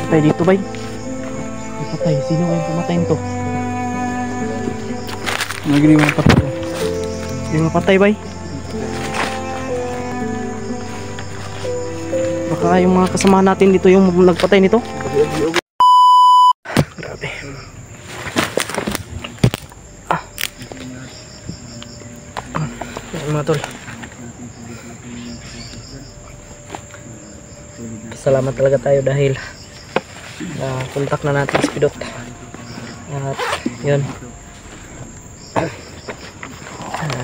Patay dito bay. Patay. Sino kayong pumatayin to? Nagini mga patay. Yung mapatay bay. Baka yung mga kasama natin dito yung nagpatay nito. Grabe. Yan mga tol. Salamat talaga tayo dahil kontak na natin si Pidot. At yun,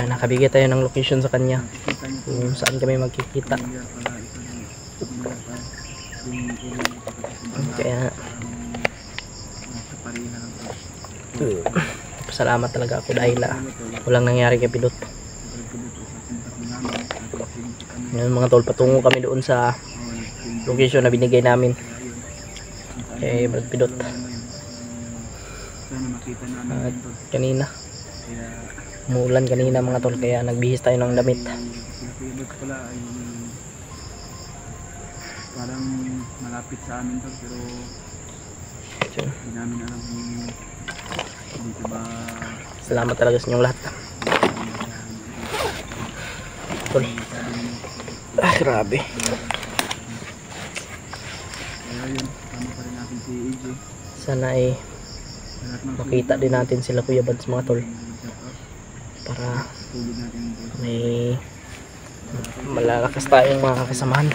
nakabigay tayo ng location sa kanya kung saan kami magkikita. Kaya salamat talaga ako dahil walang nangyari kay Pidot. Yun mga tol, patungo kami doon sa location na binigay namin kay Brad Pidot. At kanina umuulan kanina mga tol, kaya nagbihis tayo ng damit. Parang malapit sa amin to, pero hindi namin alam kung dito ba. Salamat talaga sa inyong lahat tol. Grabe. Sana ay makita din natin sila Kuya Bads mga tol, para may malalakas tayong mga kasamahan.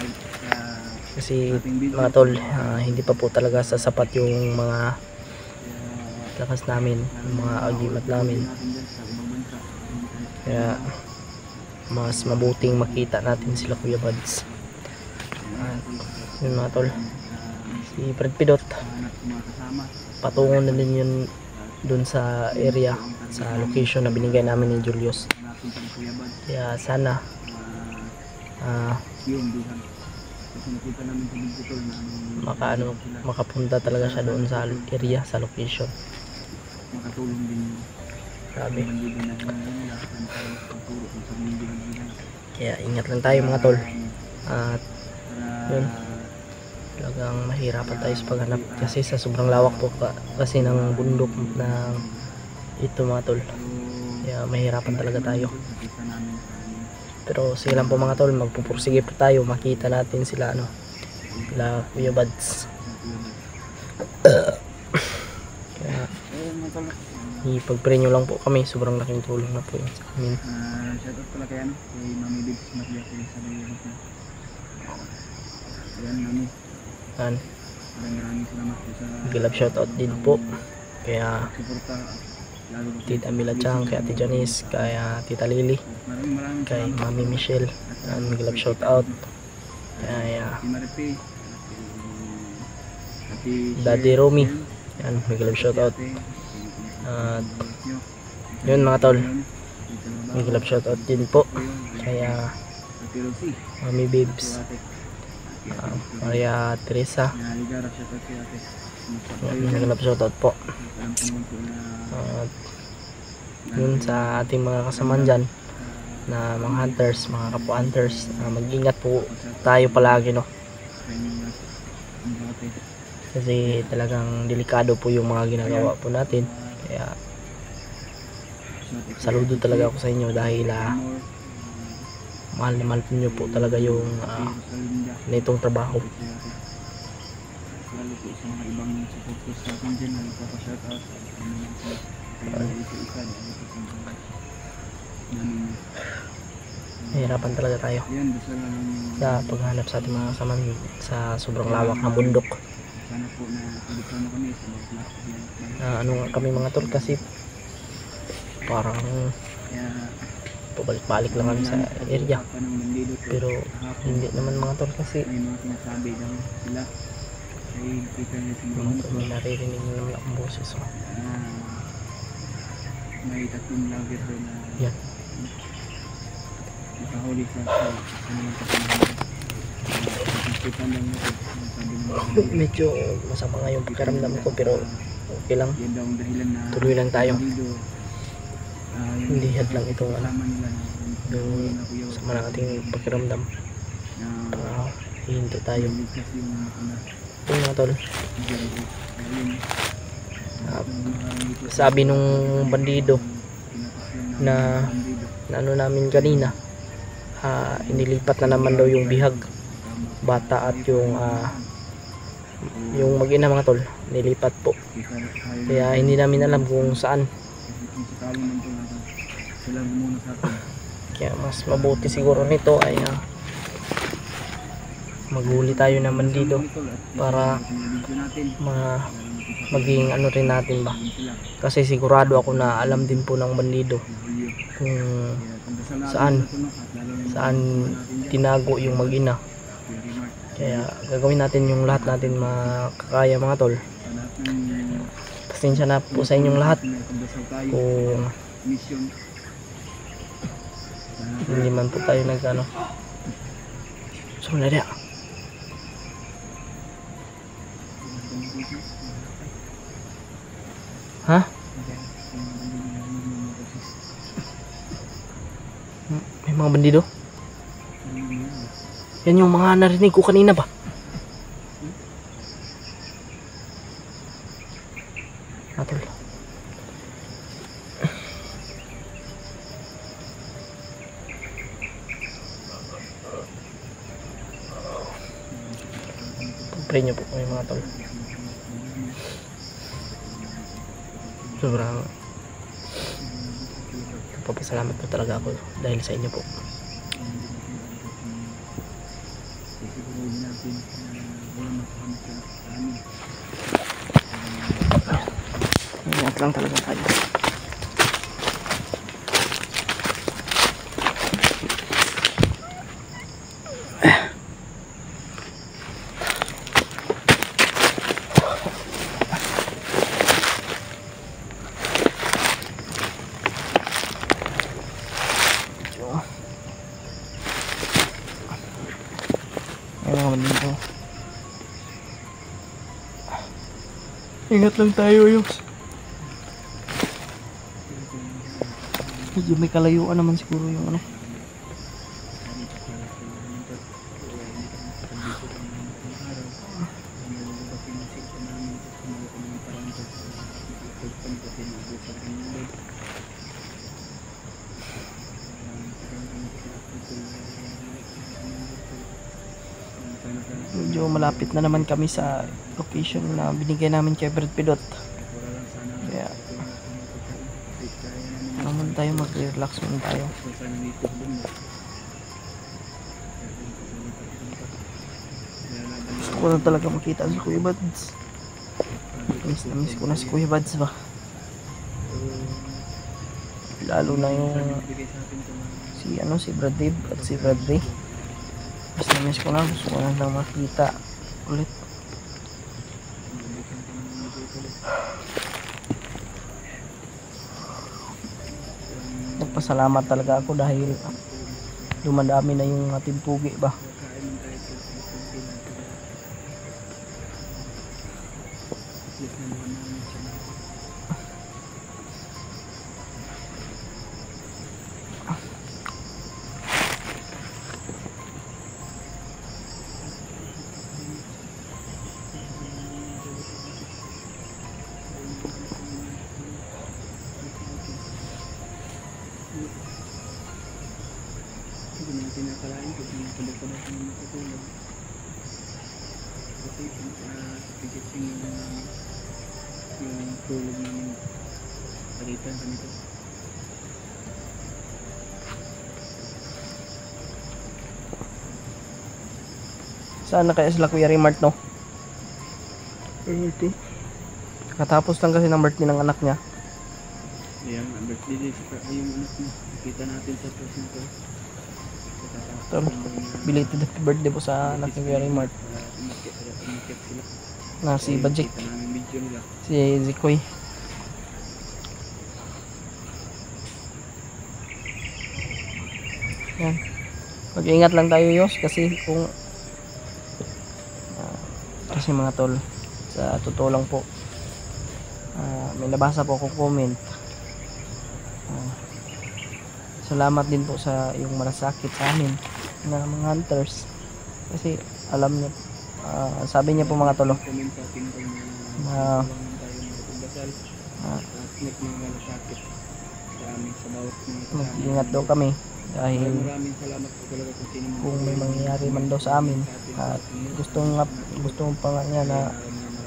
Kasi mga tol, hindi pa po talaga sasapat yung mga lakas namin, yung mga agimat namin. Kaya mas mabuting makita natin sila Kuya Bads. Yun mga tol, si Brad Pidot patungo na din yun dun sa area, sa location na binigay namin ni Julius. Kaya sana makapunta talaga siya doon sa area, sa location. Grabe. Kaya ingat lang tayo mga tol. At yun, talagang mahirapan tayo sa paghanap kasi sa sobrang lawak po kasi ng bundok ng ito mga tol. Kaya mahirapan talaga tayo. Pero sige lang po mga tol, magpupursige po tayo, makita natin sila sila Kuya Bads. Kaya ipag-pray nyo lang po kami, sobrang laking tulong na po yun sa amin. Shoutout pala kay Mami Bibs Maria ko sa Leyot na. Ayan Mami. Maraming salamat po sa Gilab shoutout din po kaya Tita Mila Chang, kay Ate Janice, kay Tita Lily, kay Mami Michelle. Gilab shoutout kay Daddy Romy. Yan, gilab shoutout. At yun mga tol, gilab shoutout din po kaya Mami Bibs, Maria Teresa. Naghanap shoutout po. At yun sa ating mga kasamaan dyan na mga hunters, mga kapwa hunters, mag-ingat po tayo palagi kasi talagang delikado po yung mga ginagawa po natin. Kaya saludo talaga ako sa inyo dahil mahal na mahal nyo po talaga yung nitong trabaho. Lalo po sa mga ibang supporters natin dyan na nagpapa-shoutout Nahihirapan talaga tayo sa paghanap sa ating mga kasamaan sa sobrang lawak na bundok. Sana po na tulungan kami sa kami mga tol, kasi parang pabalik-balik lang kami sa area, pero hindi naman mga tol kasi may mga sinasabi lang sila. may naririnig naman akong boses. May tatlong vlogger doon na yan, nakahuli sa kanilang kasama. medyo masama nga yung pakiramdam ko, pero okay lang, Yan daw ang dahilan na tuloy lang tayo. Hindi had lang itong kasama nila na yung sama ng ating pakiramdam. hihinto tayo. Ligtas yung ano, Yun mga tol. Jericho. Ayun. Ah, sabi nung bandido na ano namin kanina, inilipat na naman daw yung bihag, bata at yung mag-ina mga tol, nilipat po. Kaya hindi namin alam kung saan. Kung sakali man po natin, sila muna sa atin. Kaya mas mabuti siguro nito ay maghuli tayo ng bandido para maging ano rin natin ba, kasi sigurado ako na alam din po ng bandido kung saan tinago yung mag-ina. Kaya gagawin natin yung lahat natin makakaya mga tol. Pasensya na po sa inyong lahat kung hindi man po tayo nagano. So na dia. Ha? May mga bandido? Yan yung mga narinig ko kanina ba? Natol. Pag-pray nyo po kami mga tol. Sobrang papasalamat po talaga ako dahil sa inyo po. Ingat lang talaga tayo. Ingat lang tayo, Yos. Medyo may kalayuan naman siguro yung ano. Medyo malapit na naman kami sa location na binigay namin kay Brad Pidot. Kaya naman tayo, mag-relax muna tayo. Gusto ko na talaga makita si Kuya Bads. Miss na miss ko na si Kuya Bads ba. Lalo na yung si Brad Dave at si Brad Ray. Miss ko na, gusto ko na lang makita ulit. Nagpasalamat talaga ako dahil dumadami na yung ating pugi ba. Hindi natin nakalain kung pinapalipad ako ng matutulog. Kasi pigit yung tulog namin palitan kami ito. Saan na kaya sila Kuya Raymart, no? Ito. Katapos lang kasi ng birthday ng anak niya. Ayan, ang birthday day sa yung anak mo. Nakita natin sa presinto. Ito, belated happy birthday po sa anak ni Kuya Raymart. Umakit sila. Na si Bajik, Kita namin video nila. si Zikoy. Yan. Mag-iingat lang tayo, Yos, kasi kung kasi mga tol, sa totoo lang po, may nabasa po ako comment. Salamat din po sa yung malasakit sa amin na mga hunters, kasi alam niya, sabi niya po mga tol, comment sa atin kung na kailangan tayo magpagdasal at net mga malasakit sa amin sa bawat mga kasama. mag-ingat daw kami dahil Maraming salamat po talaga kung sino man kung may mangyayari man daw sa amin at gusto pa nga niya na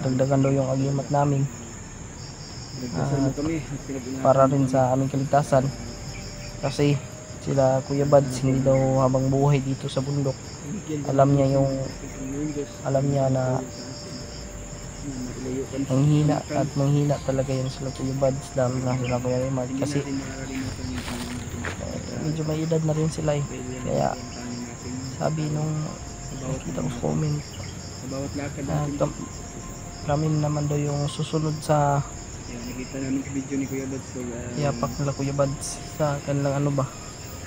dagdagan daw yung agimat namin nagdasal mo kami at pinag-ingatan para rin sa aming kaligtasan, kasi sila Kuya Bads hindi daw habang buhay dito sa bundok alam niya na manghina talaga yan sila Kuya Bads, dahil na sila Kuya Raymond kasi medyo may edad na rin sila eh. Kaya sabi nung nakita ko sa comment sa bawat lakad na natin. kami naman daw yung susunod sa Nakita namin sa video ni Kuya Bads yapak nila Kuya Bads sa kanilang ano ba,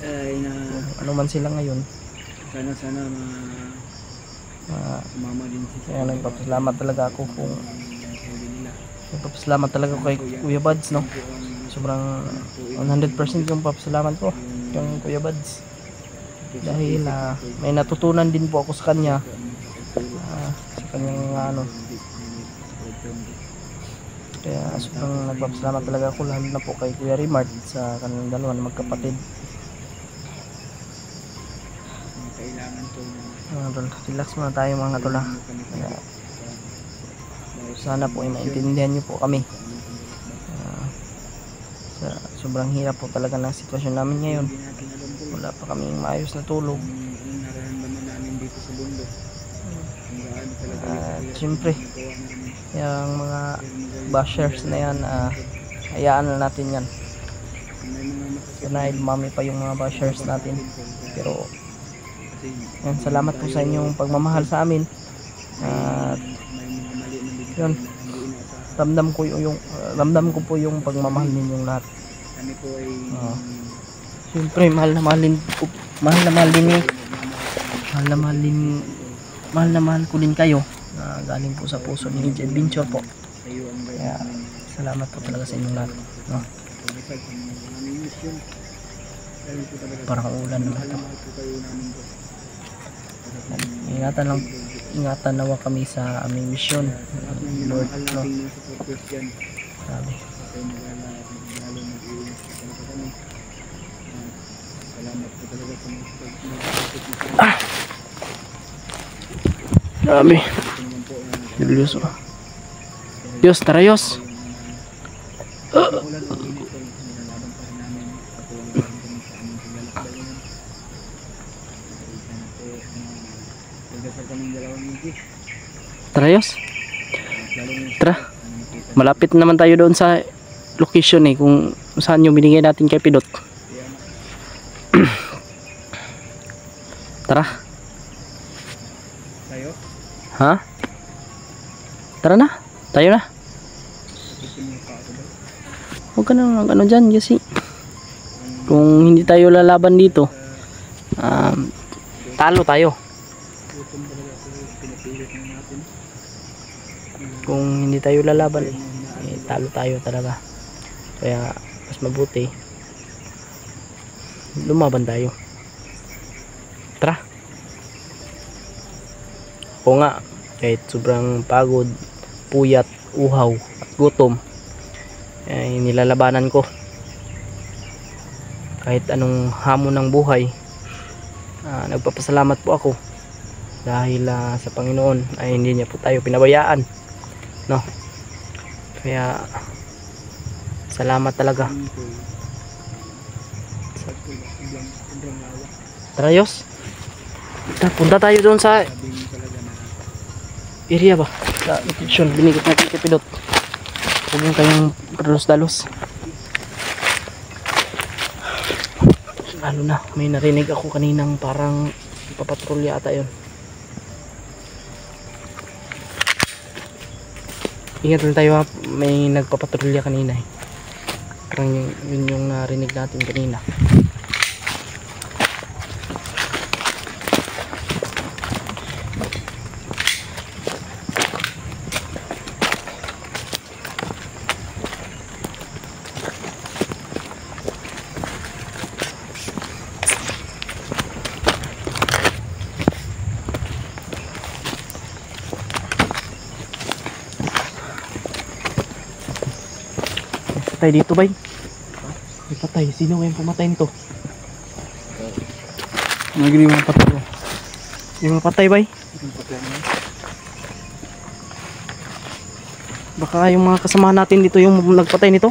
ay na ano man sila ngayon. sana sumama din si Kaya nagpapasalamat talaga ako nagpapasalamat talaga ako kay Kuya Bads, no? Sobrang 100% yung papasalamat ko yung Kuya Bads dahil may natutunan din po ako sa kanya, sa kanyang ano. Kaya sobrang nagpapasalamat talaga ako, lalo na po kay Kuya Raymond sa kanilang dalawa na magkapatid. kailangan to Relax muna tayo mga tol. Kaya sana po ay maintindihan nyo po kami. Sobrang hirap po talaga ng sitwasyon namin ngayon. hindi natin alam po Wala pa kaming maayos na tulog. yung nararamdaman namin dito sa bundok kung gaano talaga Siyempre ginagawa namin. yung mga bashers na yan, hayaan na natin yan. May mga makasama Sana dumami pa yung mga bashers natin, pero kasi yan, salamat po sa inyong pagmamahal sa amin. At may mga mali na din yun, na hindi inaasahan. ramdam ko po yung pagmamahal ninyong lahat. Kami po ay Siyempre mahal na mahal ko din kayo, galing po sa puso ni Age Adventure po. sa iyo ang Kaya salamat po talaga sa inyong lahat, no? pagdasal sa aming mission. Dahil po talaga Parang ulan naman mahal ito. na mahal po kayo namin po. Ingatan nawa kami sa aming mission, Lahat ng Lord, minamahal no? nating mga supporters dyan. Sabi, Kayo lalo mag-iingat po talaga kami. Salamat po talaga sa mga support niyo. grabe, Ito naman po Diyos, Diyos, tara Diyos. ulan o init po, nilalaban pa rin namin. Patuloy pa rin kami sa aming paglalakbayan. Sana po pagdasal kaming dalawang minggi. Tara Diyos, Lalo na tara. nakita Malapit naman tayo doon sa location kung saan yung binigay natin kay Pidot. Tara, tayo. ha? Tara na, tayo na. Gusto niyo pa ako ba? Huwag ka nang ano dyan kasi kung hindi tayo lalaban dito, talo tayo. Gutom talaga ako, pinapilit na natin. Kung hindi tayo lalaban, talo tayo talaga. Kaya mas mabuti lumaban tayo. Tara. O nga, kahit sobrang pagod, puyat, uhaw at gutom, nilalabanan ko kahit anong hamon ng buhay. Nagpapasalamat po ako dahil sa Panginoon ay hindi niya po tayo pinabayaan, no? Kaya salamat talaga. Tara Diyos, punta tayo doon sa area ba, sa location binigit natin kay Pidot. Huwag yung kayong dalos-dalos, lalo na may narinig ako kaninang parang papatrolya ata yun. Ingat lang tayo ha, may nagpapatrolya kanina parang yun yung narinig natin kanina. patay dito, bay. May patay. Sino yung pumatay nito? Nagri mga patay ko. Yung patay, bay. Baka yung mga kasama natin dito yung nagpatay nito.